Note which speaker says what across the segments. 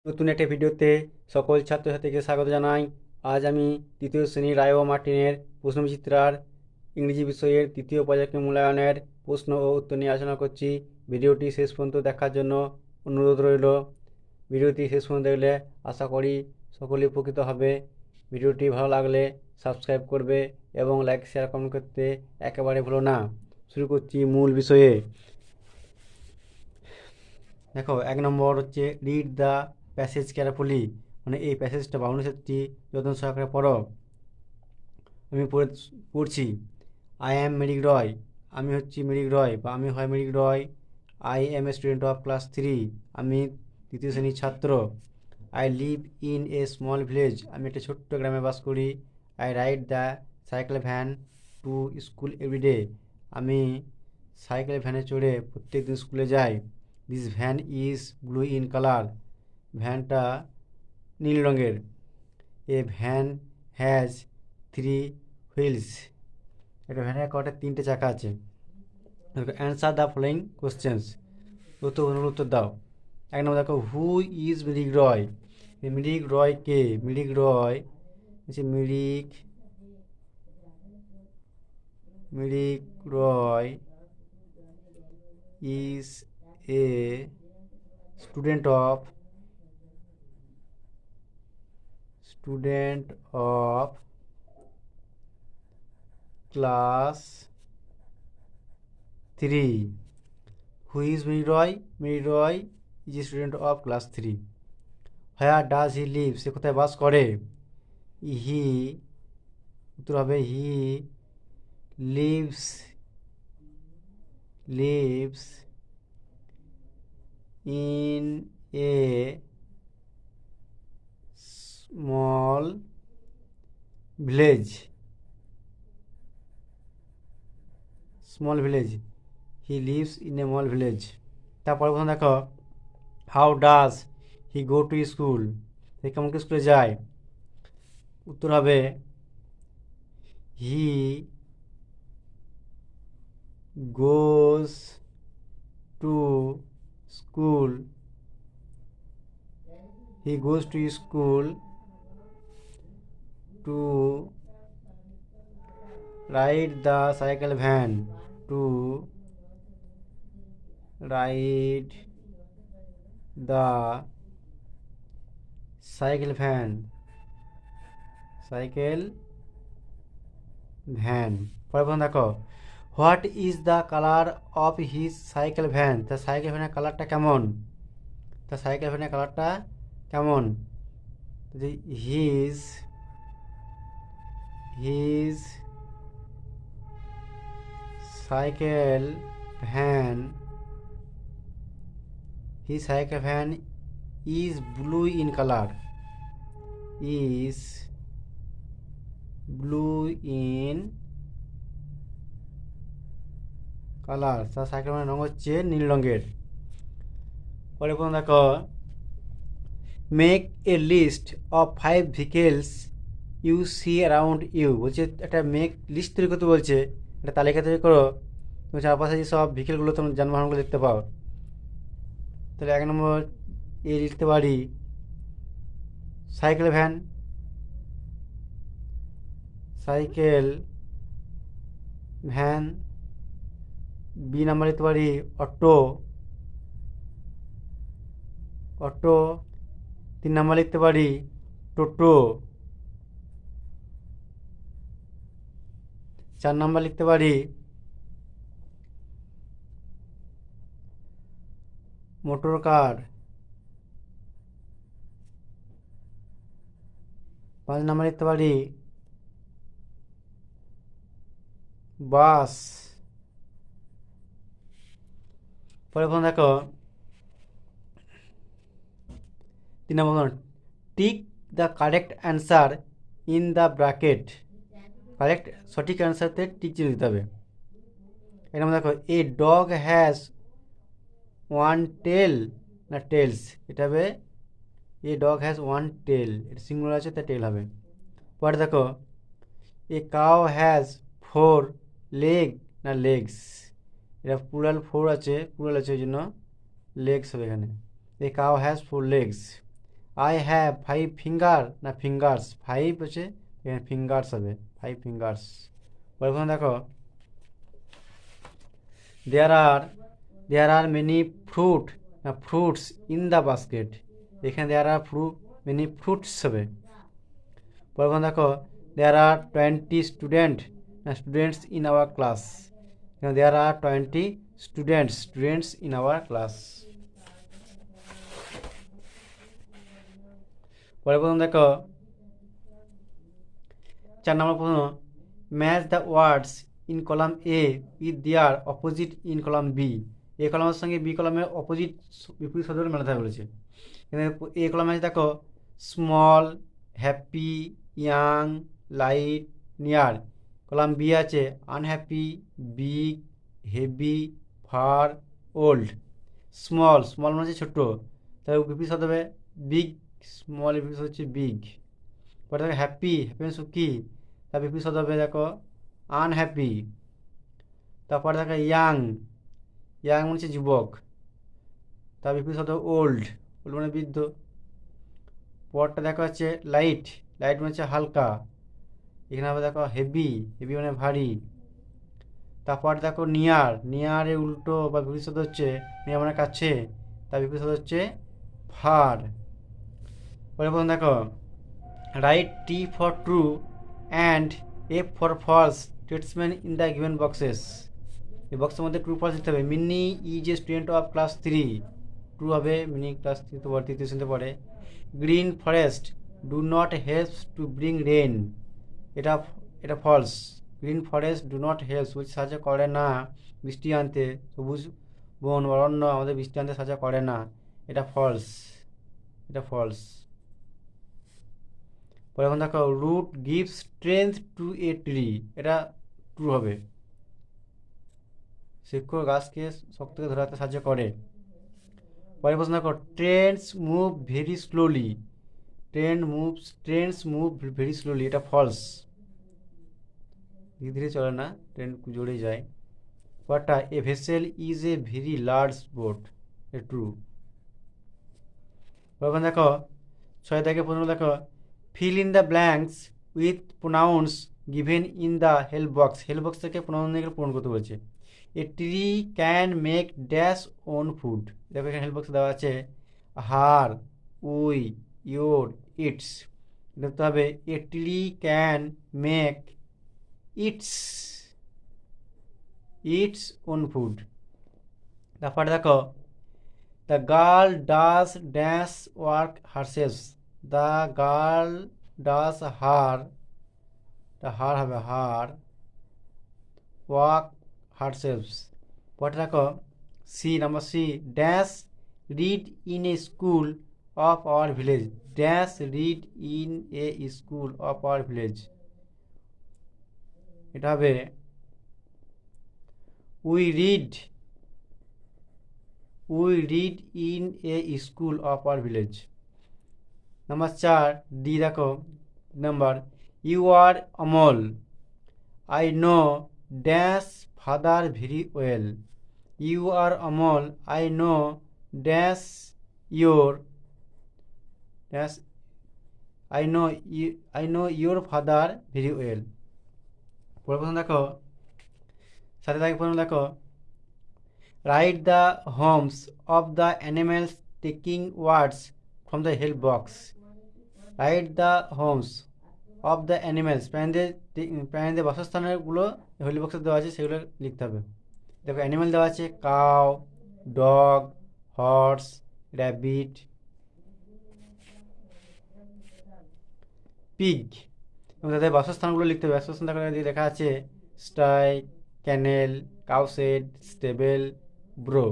Speaker 1: নতুন একটা ভিডিওতে সকল ছাত্রছাত্রীকে স্বাগত জানাই। আজ আমি তৃতীয় শ্রেণীর রায় ও মার্টিনের প্রশ্নবিচিত্রার ইংরেজি বিষয়ের তৃতীয় পর্যায়ক্রমিক মূল্যায়নের প্রশ্ন ও উত্তর নিয়ে আলোচনা করছি। ভিডিওটি শেষ পর্যন্ত দেখার জন্য অনুরোধ রইল। ভিডিওটি শেষ পর্যন্ত দেখলে আশা করি সকলেই উপকৃত হবে। ভিডিওটি ভালো লাগলে সাবস্ক্রাইব করবে এবং লাইক শেয়ার কমেন্ট করতে একেবারে ভুলো না। শুরু করছি মূল বিষয়ে। দেখো, 1 নম্বর হচ্ছে রিড দ্য প্যাসেজ কেয়ারফুলি, মানে এই প্যাসেজটা বা অনুচ্ছেদটি যত্ন সহকারে পড়ো। আমি পড়ছি। আই অ্যাম মেরিক রয়, আমি হচ্ছি মেরিক রয় বা আমি হয় Mirik Roy. I am a student of class 3, আমি তৃতীয় শ্রেণীর ছাত্র। I live in a small village, আমি একটা ছোট্ট গ্রামে বাস করি। I ride the cycle van to school everyday, আমি সাইকেল ভ্যানে চড়ে প্রত্যেক দিন স্কুলে যাই। This van is blue in colour, ভ্যানটা নীল রঙের। এ ভ্যান হ্যাজ 3 হুইলস, একটা ভ্যানের কটা 3টে চাকা আছে। অ্যান্সার দ্য ফলোয়িং কোশ্চেন্স, উত্তর দাও। 1 নম্বর দেখো, হু ইজ মিরিক রয়, মিরিক রয় কে? মিরিক রয় হচ্ছে Mirik Roy is a student of class 3. Who is Mirik Roy? Mirik Roy is a student of class 3. Where does he live, সে কোথায় বাস করে? হি, উত্তর হবে he lives in a small village, he lives in a small village. তারপরে প্রথম দেখো, how does he go to school, সে কেমন করে স্কুলে যায়? উত্তর হবে he goes to school to ride the cycle van, cycle van. পরে দেখো, what is the colour of his cycle van, তার সাইকেল ভ্যানের কালারটা কেমন? His cycle van is blue in colour, তার সাইকেল ভ্যানের রঙ হচ্ছে নীল রঙের। পরে দেখো, make a list of 5 vehicles you see around you, বলছে একটা লিস্ট তৈরি করতে বলছে, একটা তালিকা তৈরি করো তুমি চারপাশে যে সব ভেহিকেলগুলো তোমার যানবাহনগুলো দেখতে পাও। তাহলে 1 নম্বর এ লিখতে পারি সাইকেল ভ্যান। বি নাম্বার লিখতে পারি অটো। 3 নাম্বার লিখতে পারি টোটো। 4 নাম্বার লিখতে পারি মোটর কার। 5 নাম্বার লিখতে পারি বাস। পরে দেখো 3 নম্বর, tick the correct answer in the bracket, সঠিক অ্যান্সারতে টিক চিহ্ন দিতে হবে। এরকম দেখো, এ ডগ হ্যাজ 1 টেল না টেলস, এটা হবে এ ডগ হ্যাজ 1 টেল, এটা সিঙ্গুলার আছে তাই টেল হবে। পরে দেখো, এ কাউ হ্যাজ 4 লেগ না লেগস, এটা প্লুরাল 4 আছে, ওই জন্য লেগস হবে এখানে। A cow has 4 legs. I have 5 finger না ফিঙ্গার্স, 5 হচ্ছে এখানে ফিঙ্গার্স হবে, 5 ফিঙ্গার্স। পরে প্রথমে দেখো দেয়ার আর মেনি ফ্রুট না ফ্রুটস ইন দ্য বাস্কেট, এখানে দেয়ার আর মেনি ফ্রুটস হবে। পরে দেখো দেয়ার আর 20 স্টুডেন্ট না স্টুডেন্টস ইন আওয়ার ক্লাস, এখানে there are 20 students in our class. পরে দেখো 4 নম্বর প্রশ্ন, match the words in column A with their opposite in column B, A কলামের সঙ্গে বি কলামের অপোজিট বিপরীত শব্দগুলো মেলাতে হবে বলেছে। এখানে এ কলামে আছে দেখো small, happy, young, light, near. Column B আছে unhappy, big, heavy, far, old. Small মানে হচ্ছে ছোট, তাহলে বিপরীত শব্দ হবে বিগ, স্মল বিপরীত হচ্ছে বিগ। পরে দেখো হ্যাপি মানে সুখী, তার বিপরীত শব্দ হবে দেখো আনহ্যাপি। তারপরে দেখো ইয়াং মানে হচ্ছে যুবক, তার বিপরীত শব্দ ওল্ড মানে বৃদ্ধ। পরটা দেখো হচ্ছে লাইট মানে হচ্ছে হালকা, এখানে হবে দেখো হেভি মানে ভারী। তারপর দেখো নিয়ার এর উল্টো বা বিপরীত শব্দ হচ্ছে নিয়ার মানে কাছে, তার বিপরীত শব্দ হচ্ছে ফার। পরে প্রথম দেখো write T for true and F for false স্টেটসম্যান ইন দ্য গিভেন বক্সেস, এই বক্সের মধ্যে ট্রু ফলস দিতে হবে। Mini is a student of class 3, true হবে, মিনি ক্লাস 3 তো তৃতীয় শ্রেণীতে পড়ে। Green forest do not helps to bring rain, এটা false. Green forest do not helps সাহায্য করে না বৃষ্টি আনতে, সবুজ বন অরণ্য আমাদের বৃষ্টি আনতে সাহায্য করে না, এটা ফলস। পরে এখন দেখো root gives strength to a tree, এটা ট্রু হবে, শিকড় গাছকে শক্ত করে ধরে রাখতে সাহায্য করে। পরে প্রশ্ন দেখো trains move very slowly, trains move very slowly, এটা ফলস, ধীরে ধীরে চলে না, ট্রেন জোরে যায়। পরটা a vessel is a very large boat, a true. এখন দেখো 6 থেকে 15 দেখো fill in the blanks with pronouns given in the help box থেকে প্রোনাউন পূরণ করতে বলছে। A tree can make dash own food, দেখো এখানে হেল্প বক্সে দেওয়া আছে হার, উই, ইয়োর, ইটস, দেখতে হবে a tree can make its own food. তারপরে দেখো the girl does dash work herself, the girl does her হবে হার ওয়ার্ক হারসেলস। পরে দেখো number C dash read in a school of our village, dash read in a school of our village, এটা হবে we read in a school of our village. Number 4 D দেখো number you are Amal, I know dash father very well, you are Amal I know dash your dash I know your father very well. পরে প্রথম দেখো সাথে থাকে প্রথম দেখো right the homes of the animals taking words from the help box, right the homes of the animals প্রাণীদের বাসস্থানগুলো help বক্সে দেওয়া আছে, সেগুলো লিখতে হবে। দেখো অ্যানিমেল দেওয়া আছে cow, dog, horse, rabbit, pig, এবং তাদের বাসস্থানগুলো লিখতে হবে। বাসস্থান দেখা আছে স্টাই, ক্যানেল, কাউশেড, স্টেবেল, ব্রো।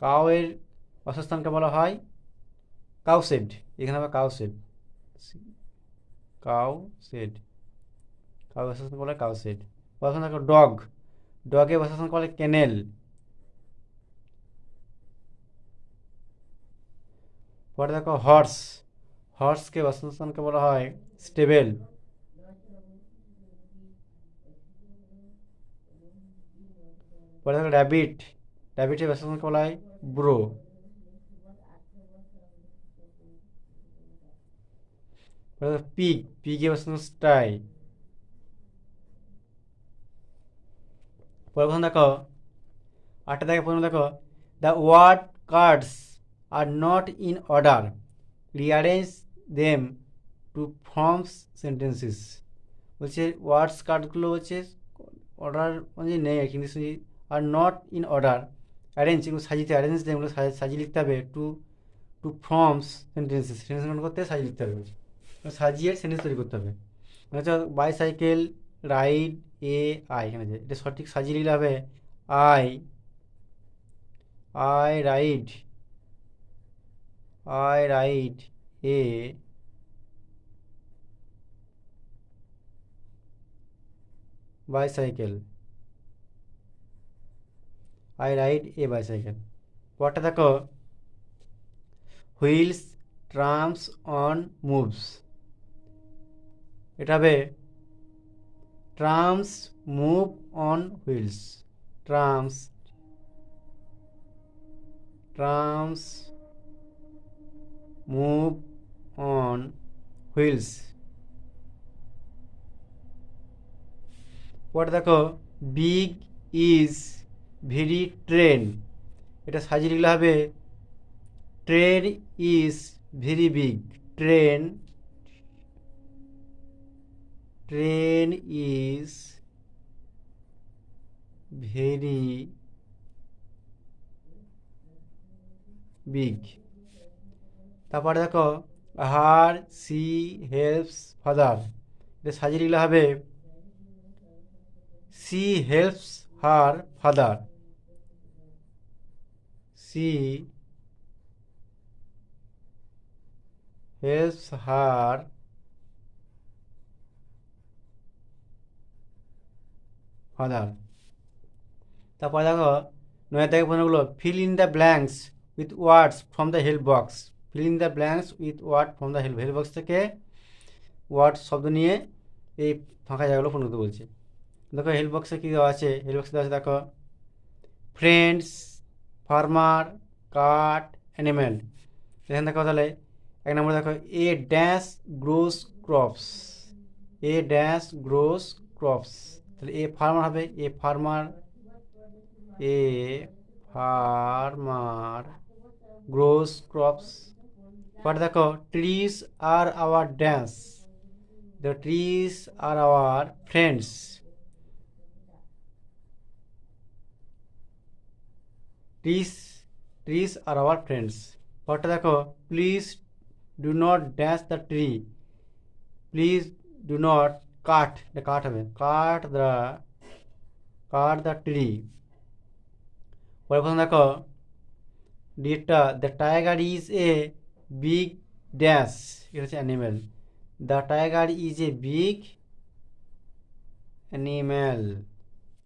Speaker 1: কাউয়ের বাসস্থানকে বলা হয় কাউশেড, এখানে হবে কাউশেড বাসস্থান বলা হয় কাউশেড। বাসস্থান দেখো ডগের বাসস্থান বলে ক্যানেল। পরে দেখো হর্সকে বাসস্থানকে বলা হয় স্টেবেল। পরে দেখো র্যাবিটের বাসস্থানকে বলা হয় ব্রো। পিগ, পিগে বসে স্টাই। পরের প্রশ্ন দেখো, 8 থেকে প্রশ্ন দেখো, the word cards are not in order, rearrange them to forms sentences. বলছে ওয়ার্ডস কার্ডগুলো হচ্ছে অর্ডার অনুযায়ী নেই আর কি, are not in order, arrange এগুলো সাজিতে, অ্যারেঞ্জ দেয় এগুলো সাজিয়ে লিখতে হবে, to to forms sentences, sentence করতে সাজিয়ে লিখতে হবে, সাজিয়ে সেন্টেন্স তৈরি করতে হবে। হচ্ছে বাইসাইকেল রাইড এ আই, এখানে যে এটা সঠিক সাজিয়ে লিখলে হবে I I ride a bicycle, I ride a bicycle. পরটা দেখো, হুইলস ট্রামস অন মুভস, এটা হবে trams move on wheels, trams move on wheels. পরে দেখো, বিগ ইজ ভেরি ট্রেন, এটা সাজিয়ে লিখলে হবে train is very big, train is very big. তারপরে দেখো, হার সি হেল্পস ফাদার, এটা সাজিয়ে লিখলে হবে she helps her father, she helps her father. তারপর দেখো, 9 থেকে 15গুলো, fill in the blanks with words from the help box, fill in the blanks with word from the help box থেকে word শব্দ নিয়ে এই ফাঁকা জায়গাগুলো পূরণ করতে বলছে। দেখো হেল্প বক্সে কী দেওয়া আছে, হেল্প বক্সে দেওয়া আছে দেখো, ফ্রেন্ডস, ফার্মার, কাট, অ্যানিম্যাল। এখানে দেখো তাহলে 1 নম্বরে দেখো, a dash gross crops, a dash gross crops, তাহলে এ ফার্মার হবে, এ ফার্মার গ্রোস ক্রপস। পরে দেখো, trees are our dance, the trees are our friends, trees are our friends. পরটা দেখো, please do not dash the tree, please do not cut, cut হবে, cut the tree. পরে প্রথম দেখো, ডিটা, the tiger is a big dash, এটা হচ্ছে animal, the tiger is a big animal.